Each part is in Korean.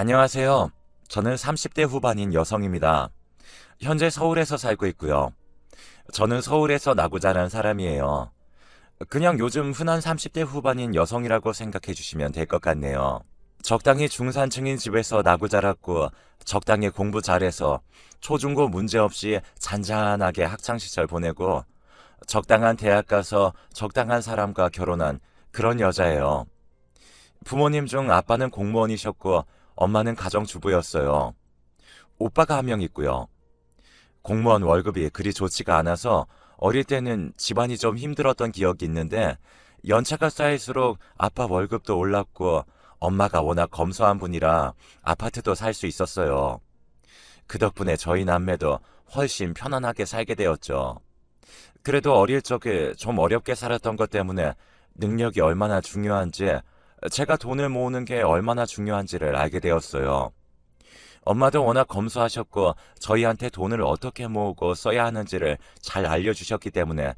안녕하세요. 저는 30대 후반인 여성입니다. 현재 서울에서 살고 있고요. 저는 서울에서 나고 자란 사람이에요. 그냥 요즘 흔한 30대 후반인 여성이라고 생각해 주시면 될 것 같네요. 적당히 중산층인 집에서 나고 자랐고, 적당히 공부 잘해서 초중고 문제없이 잔잔하게 학창시절 보내고, 적당한 대학 가서 적당한 사람과 결혼한 그런 여자예요. 부모님 중 아빠는 공무원이셨고, 엄마는 가정주부였어요. 오빠가 한 명 있고요. 공무원 월급이 그리 좋지가 않아서 어릴 때는 집안이 좀 힘들었던 기억이 있는데, 연차가 쌓일수록 아빠 월급도 올랐고 엄마가 워낙 검소한 분이라 아파트도 살 수 있었어요. 그 덕분에 저희 남매도 훨씬 편안하게 살게 되었죠. 그래도 어릴 적에 좀 어렵게 살았던 것 때문에 능력이 얼마나 중요한지, 제가 돈을 모으는 게 얼마나 중요한지를 알게 되었어요. 엄마도 워낙 검소하셨고 저희한테 돈을 어떻게 모으고 써야 하는지를 잘 알려주셨기 때문에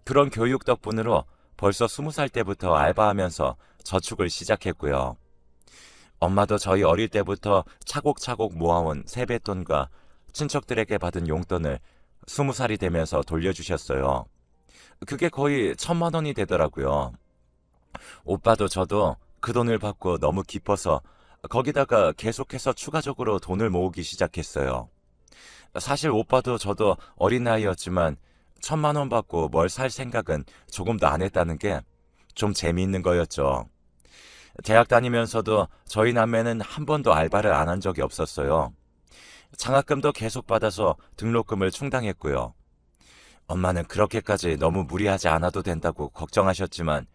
그런 교육 덕분으로 벌써 20살 때부터 알바하면서 저축을 시작했고요. 엄마도 저희 어릴 때부터 차곡차곡 모아온 세뱃돈과 친척들에게 받은 용돈을 20살이 되면서 돌려주셨어요. 그게 거의 1,000만 원이 되더라고요. 오빠도 저도 그 돈을 받고 너무 기뻐서 거기다가 계속해서 추가적으로 돈을 모으기 시작했어요. 사실 오빠도 저도 어린 나이였지만 1,000만 원 받고 뭘 살 생각은 조금도 안 했다는 게 좀 재미있는 거였죠. 대학 다니면서도 저희 남매는 한 번도 알바를 안 한 적이 없었어요. 장학금도 계속 받아서 등록금을 충당했고요. 엄마는 그렇게까지 너무 무리하지 않아도 된다고 걱정하셨지만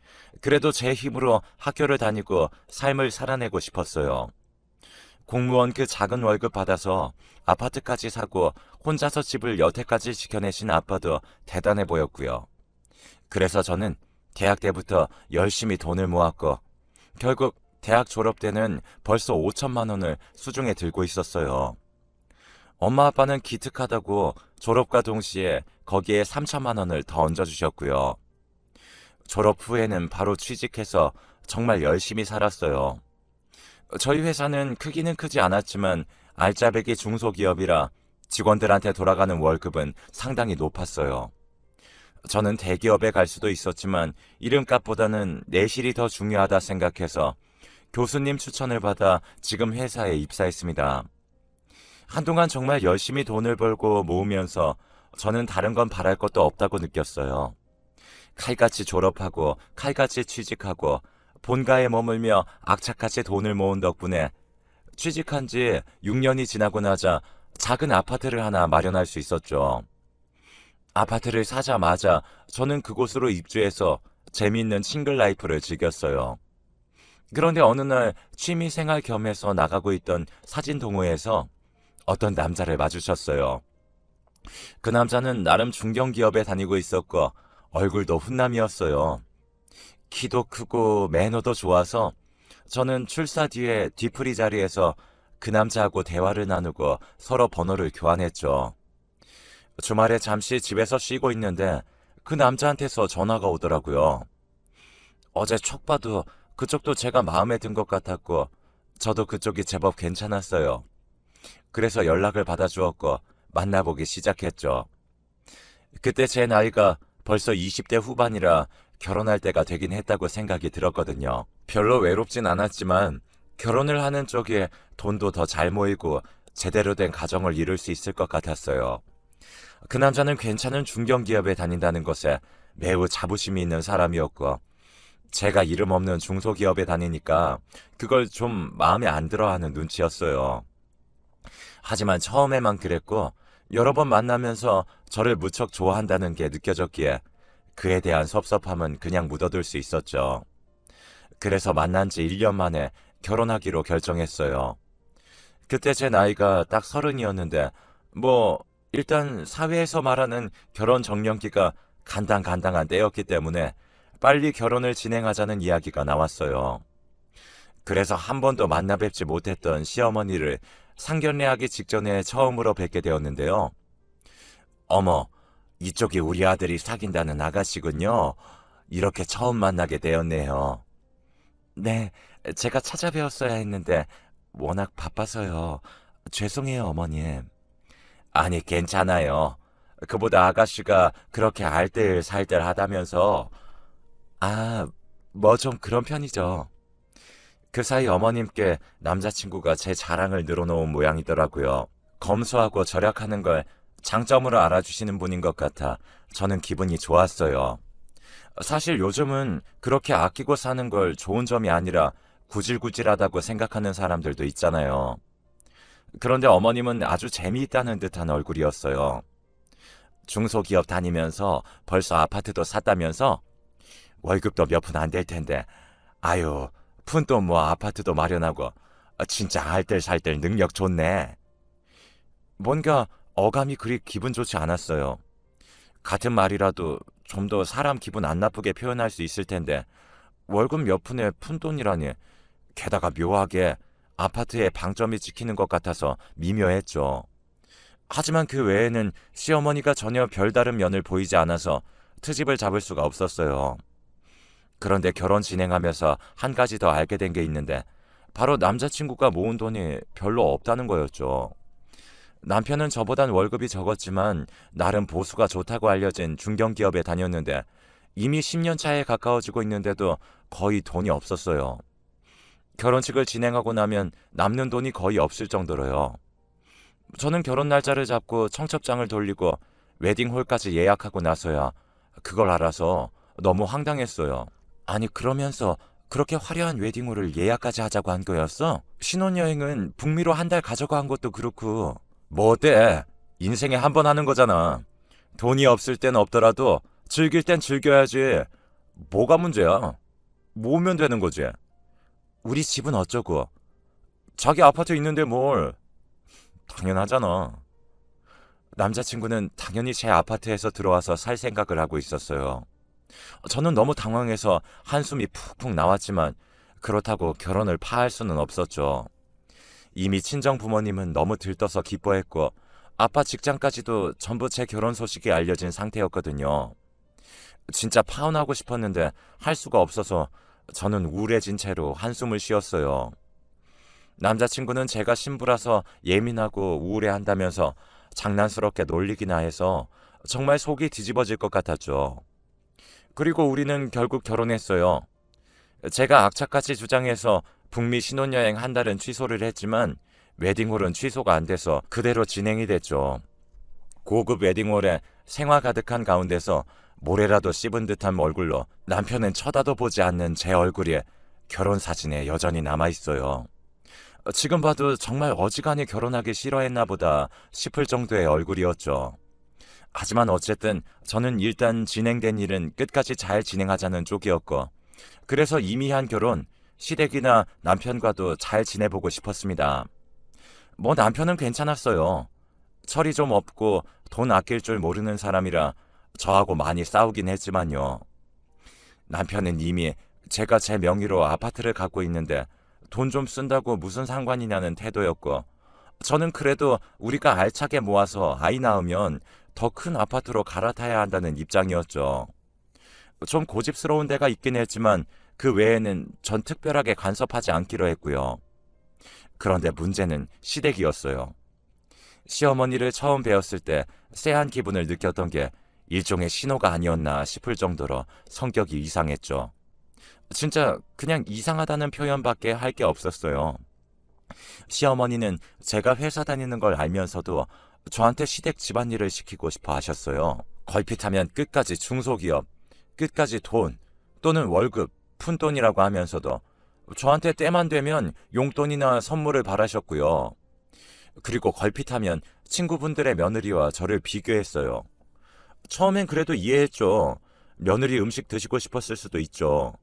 그래도 제 힘으로 학교를 다니고 삶을 살아내고 싶었어요. 공무원 그 작은 월급 받아서 아파트까지 사고 혼자서 집을 여태까지 지켜내신 아빠도 대단해 보였고요. 그래서 저는 대학 때부터 열심히 돈을 모았고 결국 대학 졸업 때는 벌써 5천만 원을 수중에 들고 있었어요. 엄마 아빠는 기특하다고 졸업과 동시에 거기에 3천만 원을 더 얹어주셨고요. 졸업 후에는 바로 취직해서 정말 열심히 살았어요. 저희 회사는 크기는 크지 않았지만 알짜배기 중소기업이라 직원들한테 돌아가는 월급은 상당히 높았어요. 저는 대기업에 갈 수도 있었지만 이름값보다는 내실이 더 중요하다 생각해서 교수님 추천을 받아 지금 회사에 입사했습니다. 한동안 정말 열심히 돈을 벌고 모으면서 저는 다른 건 바랄 것도 없다고 느꼈어요. 칼같이 졸업하고 칼같이 취직하고 본가에 머물며 악착같이 돈을 모은 덕분에 취직한 지 6년이 지나고 나자 작은 아파트를 하나 마련할 수 있었죠. 아파트를 사자마자 저는 그곳으로 입주해서 재미있는 싱글 라이프를 즐겼어요. 그런데 어느 날 취미생활 겸해서 나가고 있던 사진 동호회에서 어떤 남자를 마주쳤어요. 그 남자는 나름 중견기업에 다니고 있었고 얼굴도 훈남이었어요. 키도 크고 매너도 좋아서 저는 출사 뒤에 뒤풀이 자리에서 그 남자하고 대화를 나누고 서로 번호를 교환했죠. 주말에 잠시 집에서 쉬고 있는데 그 남자한테서 전화가 오더라고요. 어제 촉 봐도 그쪽도 제가 마음에 든 것 같았고 저도 그쪽이 제법 괜찮았어요. 그래서 연락을 받아주었고 만나보기 시작했죠. 그때 제 나이가 벌써 20대 후반이라 결혼할 때가 되긴 했다고 생각이 들었거든요. 별로 외롭진 않았지만 결혼을 하는 쪽에 돈도 더 잘 모이고 제대로 된 가정을 이룰 수 있을 것 같았어요. 그 남자는 괜찮은 중견기업에 다닌다는 것에 매우 자부심이 있는 사람이었고 제가 이름 없는 중소기업에 다니니까 그걸 좀 마음에 안 들어하는 눈치였어요. 하지만 처음에만 그랬고 여러 번 만나면서 저를 무척 좋아한다는 게 느껴졌기에 그에 대한 섭섭함은 그냥 묻어둘 수 있었죠. 그래서 만난 지 1년 만에 결혼하기로 결정했어요. 그때 제 나이가 딱 30이었는데 일단 사회에서 말하는 결혼 정년기가 간당간당한 때였기 때문에 빨리 결혼을 진행하자는 이야기가 나왔어요. 그래서 한 번도 만나 뵙지 못했던 시어머니를 상견례하기 직전에 처음으로 뵙게 되었는데요. 어머, 이쪽이 우리 아들이 사귄다는 아가씨군요. 이렇게 처음 만나게 되었네요. 네, 제가 찾아뵈었어야 했는데 워낙 바빠서요. 죄송해요, 어머님. 아니, 괜찮아요. 그보다 아가씨가 그렇게 알뜰살뜰 하다면서. 아, 뭐 좀 그런 편이죠. 그 사이 어머님께 남자친구가 제 자랑을 늘어놓은 모양이더라고요. 검소하고 절약하는 걸 장점으로 알아주시는 분인 것 같아 저는 기분이 좋았어요. 사실 요즘은 그렇게 아끼고 사는 걸 좋은 점이 아니라 구질구질하다고 생각하는 사람들도 있잖아요. 그런데 어머님은 아주 재미있다는 듯한 얼굴이었어요. 중소기업 다니면서 벌써 아파트도 샀다면서 월급도 몇 푼 안 될 텐데 아유 푼돈 뭐 아파트도 마련하고 진짜 알뜰살뜰 능력 좋네. 뭔가 어감이 그리 기분 좋지 않았어요. 같은 말이라도 좀 더 사람 기분 안 나쁘게 표현할 수 있을 텐데 월급 몇 푼에 푼돈이라니. 게다가 묘하게 아파트에 방점이 찍히는 것 같아서 미묘했죠. 하지만 그 외에는 시어머니가 전혀 별다른 면을 보이지 않아서 트집을 잡을 수가 없었어요. 그런데 결혼 진행하면서 한 가지 더 알게 된 게 있는데 바로 남자친구가 모은 돈이 별로 없다는 거였죠. 남편은 저보단 월급이 적었지만 나름 보수가 좋다고 알려진 중견기업에 다녔는데 이미 10년 차에 가까워지고 있는데도 거의 돈이 없었어요. 결혼식을 진행하고 나면 남는 돈이 거의 없을 정도로요. 저는 결혼 날짜를 잡고 청첩장을 돌리고 웨딩홀까지 예약하고 나서야 그걸 알아서 너무 황당했어요. 아니 그러면서 그렇게 화려한 웨딩홀을 예약까지 하자고 한 거였어? 신혼여행은 북미로 한 달 가져가 한 것도 그렇고 뭐 어때? 인생에 한 번 하는 거잖아. 돈이 없을 땐 없더라도 즐길 땐 즐겨야지. 뭐가 문제야? 모으면 되는 거지. 우리 집은 어쩌고? 자기 아파트 있는데 뭘? 당연하잖아. 남자친구는 당연히 제 아파트에서 들어와서 살 생각을 하고 있었어요. 저는 너무 당황해서 한숨이 푹푹 나왔지만 그렇다고 결혼을 파할 수는 없었죠. 이미 친정 부모님은 너무 들떠서 기뻐했고 아빠 직장까지도 전부 제 결혼 소식이 알려진 상태였거든요. 진짜 파혼하고 싶었는데 할 수가 없어서 저는 우울해진 채로 한숨을 쉬었어요. 남자친구는 제가 신부라서 예민하고 우울해한다면서 장난스럽게 놀리기나 해서 정말 속이 뒤집어질 것 같았죠. 그리고 우리는 결국 결혼했어요. 제가 악착같이 주장해서 북미 신혼여행 한 달은 취소를 했지만 웨딩홀은 취소가 안 돼서 그대로 진행이 됐죠. 고급 웨딩홀에 생화 가득한 가운데서 모래라도 씹은 듯한 얼굴로 남편은 쳐다도 보지 않는 제 얼굴이 결혼사진에 여전히 남아있어요. 지금 봐도 정말 어지간히 결혼하기 싫어했나 보다 싶을 정도의 얼굴이었죠. 하지만 어쨌든 저는 일단 진행된 일은 끝까지 잘 진행하자는 쪽이었고 그래서 이미 한 결혼, 시댁이나 남편과도 잘 지내보고 싶었습니다. 뭐 남편은 괜찮았어요. 철이 좀 없고 돈 아낄 줄 모르는 사람이라 저하고 많이 싸우긴 했지만요. 남편은 이미 제가 제 명의로 아파트를 갖고 있는데 돈 좀 쓴다고 무슨 상관이냐는 태도였고 저는 그래도 우리가 알차게 모아서 아이 낳으면 더 큰 아파트로 갈아타야 한다는 입장이었죠. 좀 고집스러운 데가 있긴 했지만 그 외에는 전 특별하게 간섭하지 않기로 했고요. 그런데 문제는 시댁이었어요. 시어머니를 처음 뵈었을 때 쎄한 기분을 느꼈던 게 일종의 신호가 아니었나 싶을 정도로 성격이 이상했죠. 진짜 그냥 이상하다는 표현밖에 할 게 없었어요. 시어머니는 제가 회사 다니는 걸 알면서도 저한테 시댁 집안일을 시키고 싶어 하셨어요. 걸핏하면 끝까지 중소기업, 끝까지 돈 또는 월급, 푼돈이라고 하면서도 저한테 때만 되면 용돈이나 선물을 바라셨고요. 그리고 걸핏하면 친구분들의 며느리와 저를 비교했어요. 처음엔 그래도 이해했죠. 며느리 음식 드시고 싶었을 수도 있죠.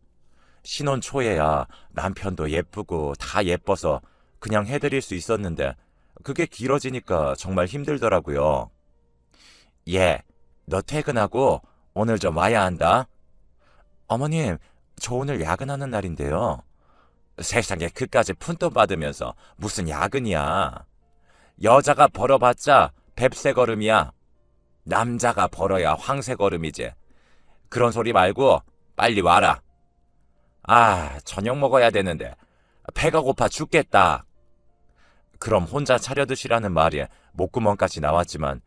신혼 초에야 남편도 예쁘고 다 예뻐서 그냥 해드릴 수 있었는데 그게 길어지니까 정말 힘들더라고요. 예, 너 퇴근하고 오늘 좀 와야 한다. 어머님, 저 오늘 야근하는 날인데요. 세상에 그까지 푼돈 받으면서 무슨 야근이야. 여자가 벌어봤자 뱁새걸음이야. 남자가 벌어야 황새걸음이지. 그런 소리 말고 빨리 와라. 아, 저녁 먹어야 되는데 배가 고파 죽겠다. 그럼 혼자 차려 드시라는 말이 목구멍까지 나왔지만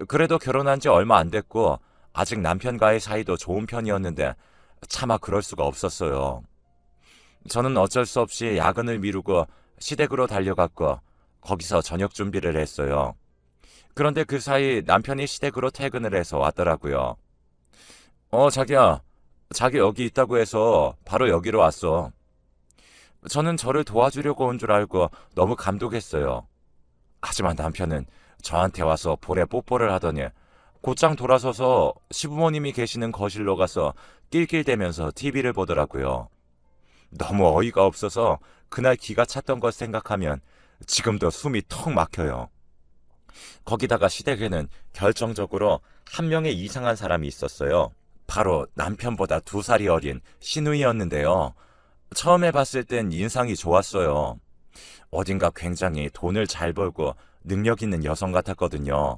그래도 결혼한 지 얼마 안 됐고 아직 남편과의 사이도 좋은 편이었는데 차마 그럴 수가 없었어요. 저는 어쩔 수 없이 야근을 미루고 시댁으로 달려갔고 거기서 저녁 준비를 했어요. 그런데 그 사이 남편이 시댁으로 퇴근을 해서 왔더라고요. 자기야. 자기 여기 있다고 해서 바로 여기로 왔어. 저는 저를 도와주려고 온 줄 알고 너무 감동했어요. 하지만 남편은 저한테 와서 볼에 뽀뽀를 하더니 곧장 돌아서서 시부모님이 계시는 거실로 가서 낄낄대면서 TV를 보더라고요. 너무 어이가 없어서 그날 기가 찼던 것 생각하면 지금도 숨이 턱 막혀요. 거기다가 시댁에는 결정적으로 한 명의 이상한 사람이 있었어요. 바로 남편보다 2살이 어린 시누이였는데요. 처음에 봤을 땐 인상이 좋았어요. 어딘가 굉장히 돈을 잘 벌고 능력 있는 여성 같았거든요.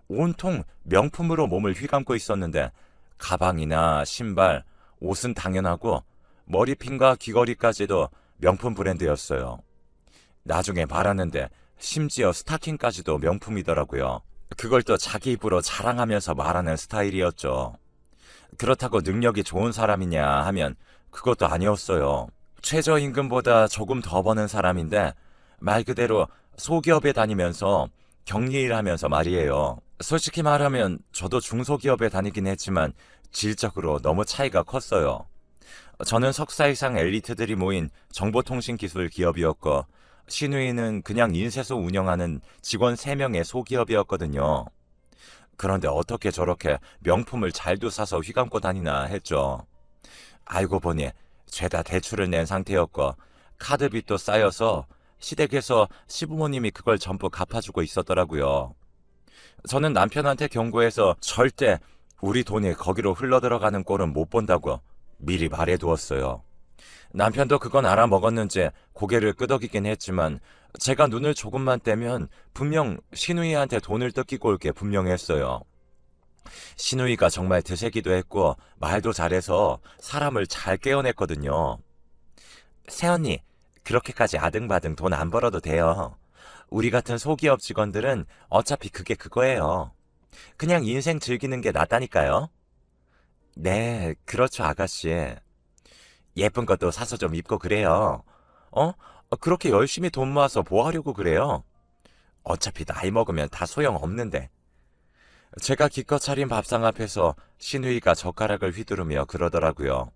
온통 명품으로 몸을 휘감고 있었는데 가방이나 신발, 옷은 당연하고 머리핀과 귀걸이까지도 명품 브랜드였어요. 나중에 말하는데 심지어 스타킹까지도 명품이더라고요. 그걸 또 자기 입으로 자랑하면서 말하는 스타일이었죠. 그렇다고 능력이 좋은 사람이냐 하면 그것도 아니었어요. 최저임금보다 조금 더 버는 사람인데 말 그대로 소기업에 다니면서 격리일 하면서 말이에요. 솔직히 말하면 저도 중소기업에 다니긴 했지만 질적으로 너무 차이가 컸어요. 저는 석사 이상 엘리트들이 모인 정보통신기술 기업이었고 신우이는 그냥 인쇄소 운영하는 직원 3명의 소기업이었거든요. 그런데 어떻게 저렇게 명품을 잘도 사서 휘감고 다니나 했죠. 알고 보니 죄다 대출을 낸 상태였고 카드빚도 쌓여서 시댁에서 시부모님이 그걸 전부 갚아주고 있었더라고요. 저는 남편한테 경고해서 절대 우리 돈이 거기로 흘러들어가는 꼴은 못 본다고 미리 말해두었어요. 남편도 그건 알아먹었는지 고개를 끄덕이긴 했지만 제가 눈을 조금만 떼면 분명 시누이한테 돈을 뜯기고 올 게 분명했어요. 시누이가 정말 드세기도 했고 말도 잘해서 사람을 잘 깨어냈거든요. 새언니, 그렇게까지 아등바등 돈 안 벌어도 돼요. 우리 같은 소기업 직원들은 어차피 그게 그거예요. 그냥 인생 즐기는 게 낫다니까요. 네, 그렇죠, 아가씨. 예쁜 것도 사서 좀 입고 그래요. 그렇게 열심히 돈 모아서 뭐 하려고 그래요? 어차피 나이 먹으면 다 소용없는데. 제가 기껏 차린 밥상 앞에서 시누이가 젓가락을 휘두르며 그러더라고요.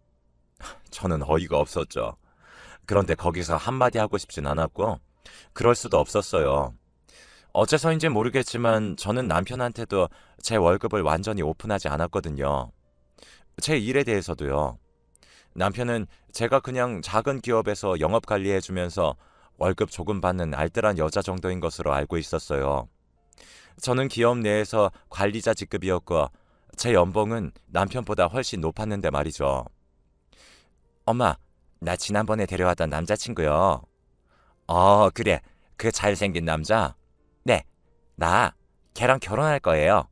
저는 어이가 없었죠. 그런데 거기서 한마디 하고 싶진 않았고 그럴 수도 없었어요. 어째서인지 모르겠지만 저는 남편한테도 제 월급을 완전히 오픈하지 않았거든요. 제 일에 대해서도요. 남편은 제가 그냥 작은 기업에서 영업 관리해주면서 월급 조금 받는 알뜰한 여자 정도인 것으로 알고 있었어요. 저는 기업 내에서 관리자 직급이었고 제 연봉은 남편보다 훨씬 높았는데 말이죠. 엄마, 나 지난번에 데려왔던 남자친구요. 그래. 그 잘생긴 남자? 네, 나 걔랑 결혼할 거예요.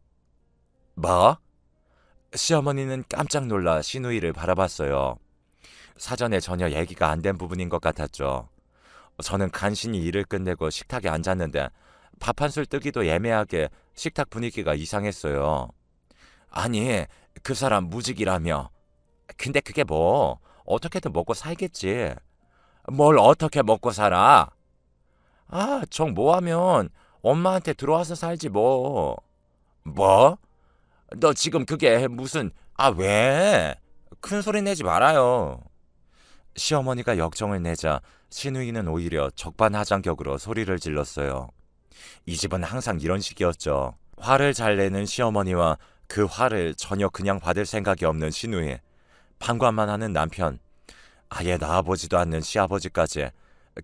뭐? 시어머니는 깜짝 놀라 시누이를 바라봤어요. 사전에 전혀 얘기가 안 된 부분인 것 같았죠. 저는 간신히 일을 끝내고 식탁에 앉았는데 밥 한 술 뜨기도 애매하게 식탁 분위기가 이상했어요. 아니, 그 사람 무직이라며. 근데 그게 뭐, 어떻게든 먹고 살겠지. 뭘 어떻게 먹고 살아? 정 뭐하면 엄마한테 들어와서 살지 뭐. 뭐? 너 지금 그게 무슨, 왜? 큰 소리 내지 말아요. 시어머니가 역정을 내자 시누이는 오히려 적반하장격으로 소리를 질렀어요. 이 집은 항상 이런 식이었죠. 화를 잘 내는 시어머니와 그 화를 전혀 그냥 받을 생각이 없는 시누이, 방관만 하는 남편, 아예 낳아보지도 않는 시아버지까지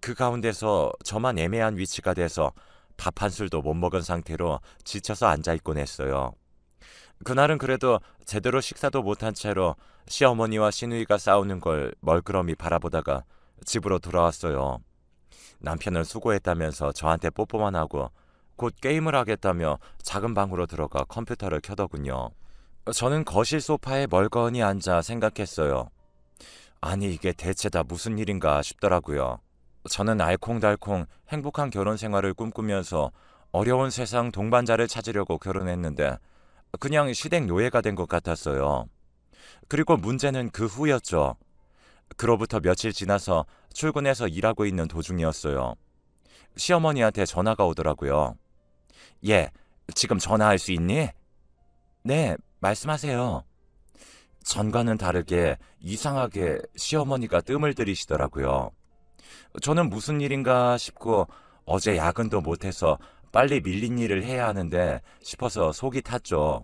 그 가운데서 저만 애매한 위치가 돼서 밥 한 술도 못 먹은 상태로 지쳐서 앉아있곤 했어요. 그날은 그래도 제대로 식사도 못한 채로 시어머니와 시누이가 싸우는 걸 멀끄러미 바라보다가 집으로 돌아왔어요. 남편은 수고했다면서 저한테 뽀뽀만 하고 곧 게임을 하겠다며 작은 방으로 들어가 컴퓨터를 켜더군요. 저는 거실 소파에 멀거니 앉아 생각했어요. 아니 이게 대체 다 무슨 일인가 싶더라고요. 저는 알콩달콩 행복한 결혼 생활을 꿈꾸면서 어려운 세상 동반자를 찾으려고 결혼했는데 그냥 시댁 노예가 된 것 같았어요. 그리고 문제는 그 후였죠. 그로부터 며칠 지나서 출근해서 일하고 있는 도중이었어요. 시어머니한테 전화가 오더라고요. 예, 지금 전화할 수 있니? 네, 말씀하세요. 전과는 다르게 이상하게 시어머니가 뜸을 들이시더라고요. 저는 무슨 일인가 싶고 어제 야근도 못해서 빨리 밀린 일을 해야 하는데 싶어서 속이 탔죠.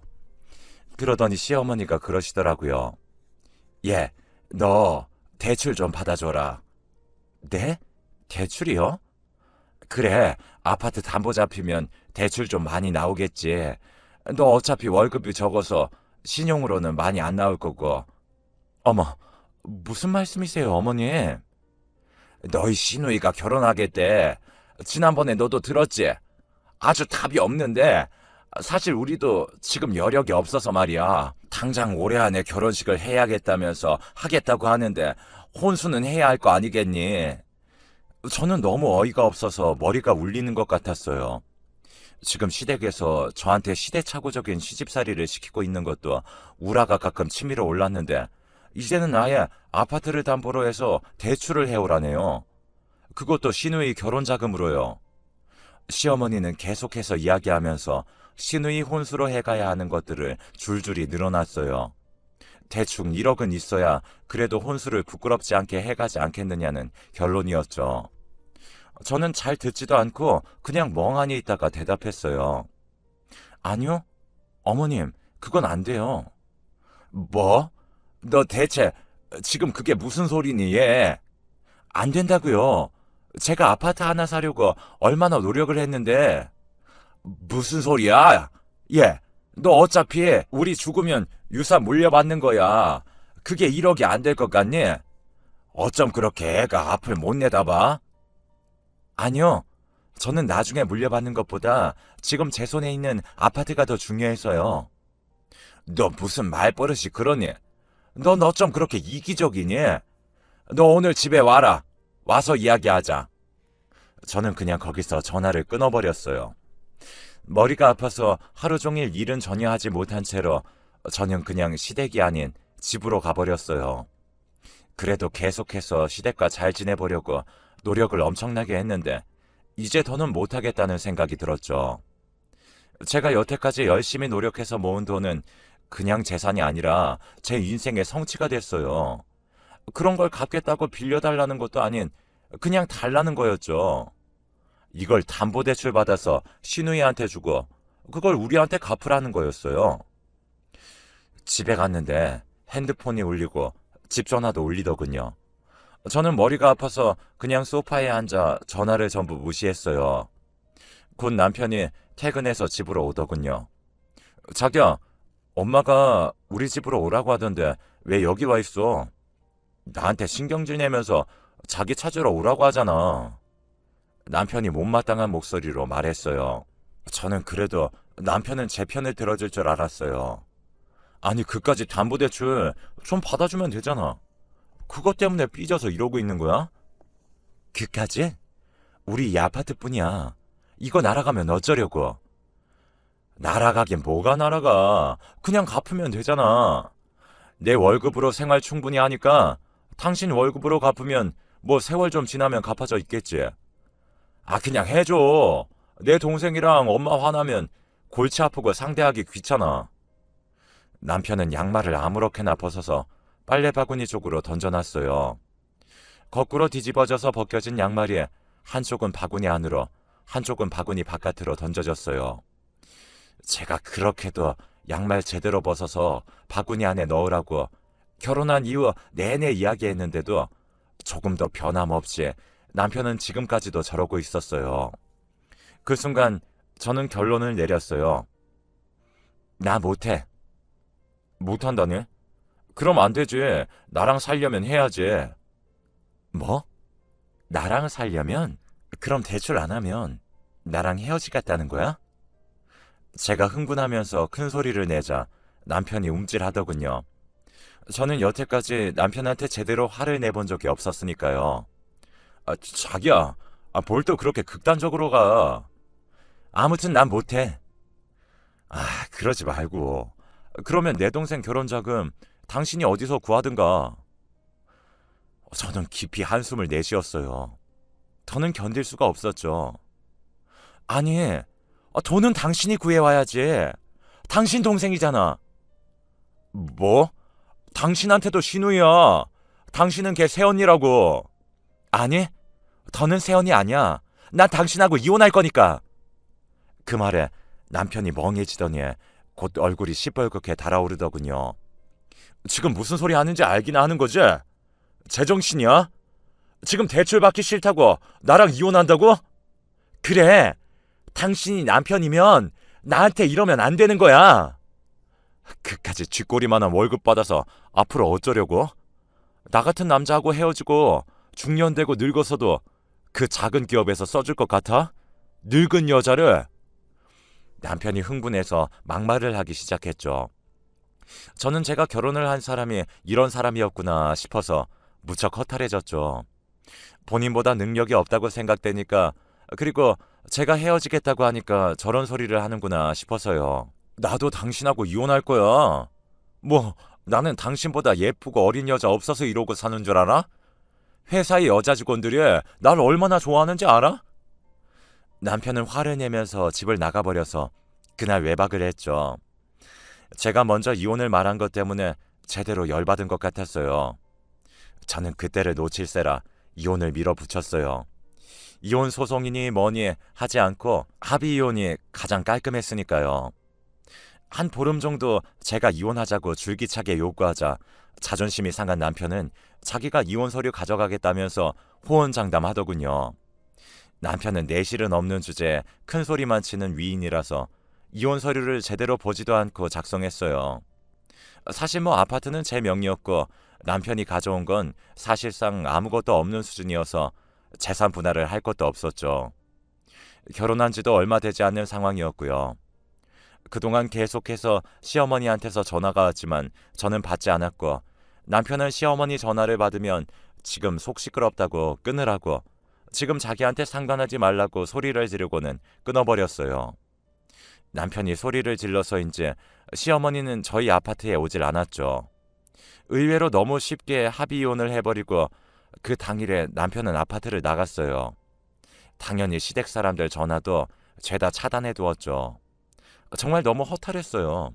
그러더니 시어머니가 그러시더라고요. 예, 너 대출 좀 받아줘라. 네? 대출이요? 그래, 아파트 담보 잡히면 대출 좀 많이 나오겠지. 너 어차피 월급이 적어서 신용으로는 많이 안 나올 거고. 어머, 무슨 말씀이세요, 어머니? 너희 시누이가 결혼하겠대. 지난번에 너도 들었지? 아주 답이 없는데 사실 우리도 지금 여력이 없어서 말이야. 당장 올해 안에 결혼식을 해야겠다면서 하겠다고 하는데 혼수는 해야 할 거 아니겠니? 저는 너무 어이가 없어서 머리가 울리는 것 같았어요. 지금 시댁에서 저한테 시대착오적인 시집살이를 시키고 있는 것도 우라가 가끔 치밀어 올랐는데 이제는 아예 아파트를 담보로 해서 대출을 해오라네요. 그것도 시누이 결혼 자금으로요. 시어머니는 계속해서 이야기하면서 시누이 혼수로 해가야 하는 것들을 줄줄이 늘어났어요. 대충 1억은 있어야 그래도 혼수를 부끄럽지 않게 해가지 않겠느냐는 결론이었죠. 저는 잘 듣지도 않고 그냥 멍하니 있다가 대답했어요. 아니요, 어머님, 그건 안 돼요. 뭐? 너 대체 지금 그게 무슨 소리니, 얘? 안 된다고요. 제가 아파트 하나 사려고 얼마나 노력을 했는데. 무슨 소리야? 얘, 너 어차피 우리 죽으면 유산 물려받는 거야. 그게 1억이 안 될 것 같니? 어쩜 그렇게 애가 앞을 못 내다봐? 아니요. 저는 나중에 물려받는 것보다 지금 제 손에 있는 아파트가 더 중요해서요. 너 무슨 말버릇이 그러니? 넌 어쩜 그렇게 이기적이니? 너 오늘 집에 와라. 와서 이야기하자. 저는 그냥 거기서 전화를 끊어버렸어요. 머리가 아파서 하루 종일 일은 전혀 하지 못한 채로 저는 그냥 시댁이 아닌 집으로 가버렸어요. 그래도 계속해서 시댁과 잘 지내보려고 노력을 엄청나게 했는데 이제 더는 못하겠다는 생각이 들었죠. 제가 여태까지 열심히 노력해서 모은 돈은 그냥 재산이 아니라 제 인생의 성취가 됐어요. 그런 걸 갚겠다고 빌려달라는 것도 아닌 그냥 달라는 거였죠. 이걸 담보대출 받아서 시누이한테 주고 그걸 우리한테 갚으라는 거였어요. 집에 갔는데 핸드폰이 울리고 집 전화도 울리더군요. 저는 머리가 아파서 그냥 소파에 앉아 전화를 전부 무시했어요. 곧 남편이 퇴근해서 집으로 오더군요. 자기야, 엄마가 우리 집으로 오라고 하던데 왜 여기 와 있어? 나한테 신경질 내면서 자기 찾으러 오라고 하잖아. 남편이 못마땅한 목소리로 말했어요. 저는 그래도 남편은 제 편을 들어줄 줄 알았어요. 아니, 그까짓 담보대출 좀 받아주면 되잖아. 그것 때문에 삐져서 이러고 있는 거야? 그까지? 우리 이 아파트뿐이야. 이거 날아가면 어쩌려고? 날아가긴 뭐가 날아가. 그냥 갚으면 되잖아. 내 월급으로 생활 충분히 하니까 당신 월급으로 갚으면 뭐 세월 좀 지나면 갚아져 있겠지. 아, 그냥 해줘. 내 동생이랑 엄마 화나면 골치 아프고 상대하기 귀찮아. 남편은 양말을 아무렇게나 벗어서 빨래 바구니 쪽으로 던져놨어요. 거꾸로 뒤집어져서 벗겨진 양말이 한쪽은 바구니 안으로, 한쪽은 바구니 바깥으로 던져졌어요. 제가 그렇게도 양말 제대로 벗어서 바구니 안에 넣으라고 결혼한 이후 내내 이야기했는데도 조금 더 변함없이 남편은 지금까지도 저러고 있었어요. 그 순간 저는 결론을 내렸어요. 나 못해. 못한다니? 그럼 안 되지. 나랑 살려면 해야지. 뭐? 나랑 살려면? 그럼 대출 안 하면 나랑 헤어지겠다는 거야? 제가 흥분하면서 큰 소리를 내자 남편이 움찔하더군요. 저는 여태까지 남편한테 제대로 화를 내본 적이 없었으니까요. 자기야, 뭘 또 그렇게 극단적으로 가. 아무튼 난 못해. 그러지 말고. 그러면 내 동생 결혼 자금 당신이 어디서 구하든가. 저는 깊이 한숨을 내쉬었어요. 더는 견딜 수가 없었죠. 아니, 돈은 당신이 구해와야지. 당신 동생이잖아. 뭐? 당신한테도 신우야. 당신은 걔 새언니라고. 아니, 더는 새언니 아니야. 난 당신하고 이혼할 거니까. 그 말에 남편이 멍해지더니 곧 얼굴이 시뻘겋게 달아오르더군요. 지금 무슨 소리 하는지 알긴 아는 거지? 제정신이야? 지금 대출 받기 싫다고 나랑 이혼한다고? 그래. 당신이 남편이면 나한테 이러면 안 되는 거야. 그까지 쥐꼬리만한 월급 받아서 앞으로 어쩌려고? 나 같은 남자하고 헤어지고 중년되고 늙어서도 그 작은 기업에서 써줄 것 같아? 늙은 여자를? 남편이 흥분해서 막말을 하기 시작했죠. 저는 제가 결혼을 한 사람이 이런 사람이었구나 싶어서 무척 허탈해졌죠. 본인보다 능력이 없다고 생각되니까, 그리고 제가 헤어지겠다고 하니까 저런 소리를 하는구나 싶어서요. 나도 당신하고 이혼할 거야. 뭐 나는 당신보다 예쁘고 어린 여자 없어서 이러고 사는 줄 알아? 회사의 여자 직원들이 날 얼마나 좋아하는지 알아? 남편은 화를 내면서 집을 나가버려서 그날 외박을 했죠. 제가 먼저 이혼을 말한 것 때문에 제대로 열받은 것 같았어요. 저는 그때를 놓칠세라 이혼을 밀어붙였어요. 이혼 소송이니 뭐니 하지 않고 합의 이혼이 가장 깔끔했으니까요. 한 보름 정도 제가 이혼하자고 줄기차게 요구하자 자존심이 상한 남편은 자기가 이혼 서류 가져가겠다면서 호언장담하더군요. 남편은 내실은 없는 주제에 큰 소리만 치는 위인이라서 이혼 서류를 제대로 보지도 않고 작성했어요. 사실 뭐 아파트는 제 명의였고 남편이 가져온 건 사실상 아무것도 없는 수준이어서 재산 분할을 할 것도 없었죠. 결혼한 지도 얼마 되지 않는 상황이었고요. 그동안 계속해서 시어머니한테서 전화가 왔지만 저는 받지 않았고, 남편은 시어머니 전화를 받으면 지금 속 시끄럽다고 끊으라고, 지금 자기한테 상관하지 말라고 소리를 지르고는 끊어버렸어요. 남편이 소리를 질러서인지 시어머니는 저희 아파트에 오질 않았죠. 의외로 너무 쉽게 합의 이혼을 해버리고 그 당일에 남편은 아파트를 나갔어요. 당연히 시댁 사람들 전화도 죄다 차단해 두었죠. 정말 너무 허탈했어요.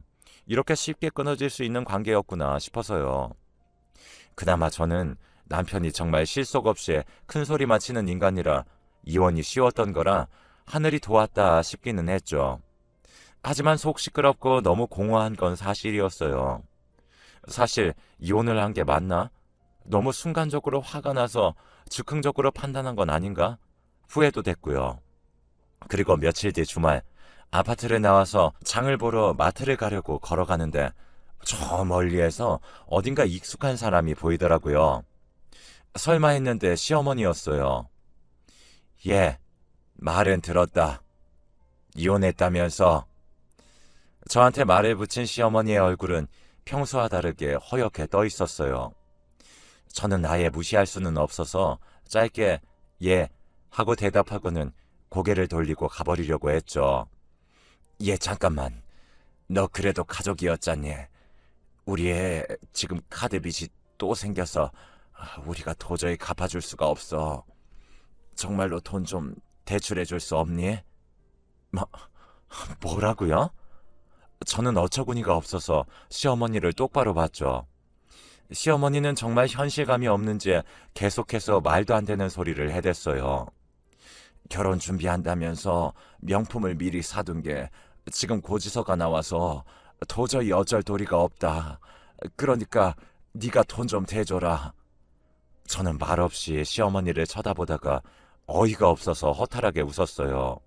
이렇게 쉽게 끊어질 수 있는 관계였구나 싶어서요. 그나마 저는 남편이 정말 실속 없이 큰 소리만 치는 인간이라 이혼이 쉬웠던 거라 하늘이 도왔다 싶기는 했죠. 하지만 속 시끄럽고 너무 공허한 건 사실이었어요. 사실 이혼을 한 게 맞나? 너무 순간적으로 화가 나서 즉흥적으로 판단한 건 아닌가? 후회도 됐고요. 그리고 며칠 뒤 주말 아파트를 나와서 장을 보러 마트를 가려고 걸어가는데 저 멀리에서 어딘가 익숙한 사람이 보이더라고요. 설마 했는데 시어머니였어요. 예, 말은 들었다. 이혼했다면서. 저한테 말을 붙인 시어머니의 얼굴은 평소와 다르게 허옇게 떠 있었어요. 저는 아예 무시할 수는 없어서 짧게 예 하고 대답하고는 고개를 돌리고 가버리려고 했죠. 예, 잠깐만. 너 그래도 가족이었잖니. 우리 애 지금 카드 빚이 또 생겨서 우리가 도저히 갚아줄 수가 없어. 정말로 돈 좀 대출해줄 수 없니? 뭐라고요? 저는 어처구니가 없어서 시어머니를 똑바로 봤죠. 시어머니는 정말 현실감이 없는지 계속해서 말도 안 되는 소리를 해댔어요. 결혼 준비한다면서 명품을 미리 사둔 게 지금 고지서가 나와서 도저히 어쩔 도리가 없다. 그러니까 네가 돈 좀 대줘라. 저는 말없이 시어머니를 쳐다보다가 어이가 없어서 허탈하게 웃었어요.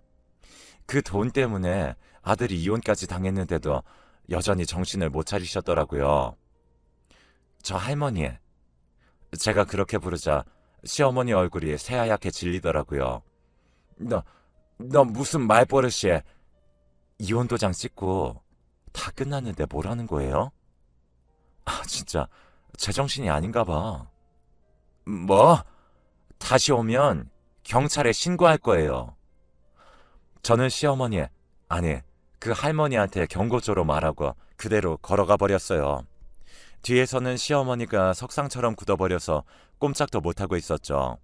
그 돈 때문에 아들이 이혼까지 당했는데도 여전히 정신을 못 차리셨더라고요. 저 할머니. 제가 그렇게 부르자 시어머니 얼굴이 새하얗게 질리더라고요. 너 무슨 말버릇이에. 이혼 도장 찍고 다 끝났는데 뭐라는 거예요? 진짜 제정신이 아닌가 봐. 뭐? 다시 오면 경찰에 신고할 거예요. 저는 시어머니, 아니, 그 할머니한테 경고조로 말하고 그대로 걸어가 버렸어요. 뒤에서는 시어머니가 석상처럼 굳어버려서 꼼짝도 못하고 있었죠.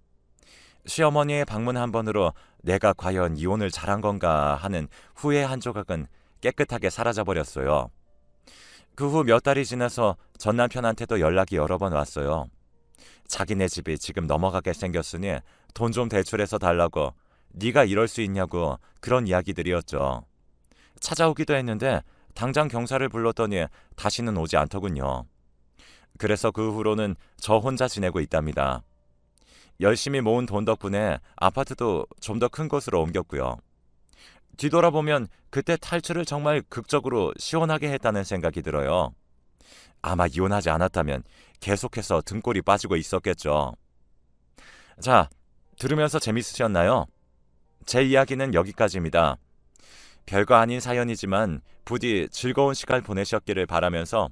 시어머니의 방문 한 번으로 내가 과연 이혼을 잘한 건가 하는 후회 한 조각은 깨끗하게 사라져버렸어요. 그 후 몇 달이 지나서 전 남편한테도 연락이 여러 번 왔어요. 자기네 집이 지금 넘어가게 생겼으니 돈 좀 대출해서 달라고, 네가 이럴 수 있냐고, 그런 이야기들이었죠. 찾아오기도 했는데 당장 경찰을 불렀더니 다시는 오지 않더군요. 그래서 그 후로는 저 혼자 지내고 있답니다. 열심히 모은 돈 덕분에 아파트도 좀 더 큰 곳으로 옮겼고요. 뒤돌아보면 그때 탈출을 정말 극적으로 시원하게 했다는 생각이 들어요. 아마 이혼하지 않았다면 계속해서 등골이 빠지고 있었겠죠. 자, 들으면서 재밌으셨나요? 제 이야기는 여기까지입니다. 별거 아닌 사연이지만 부디 즐거운 시간 보내셨기를 바라면서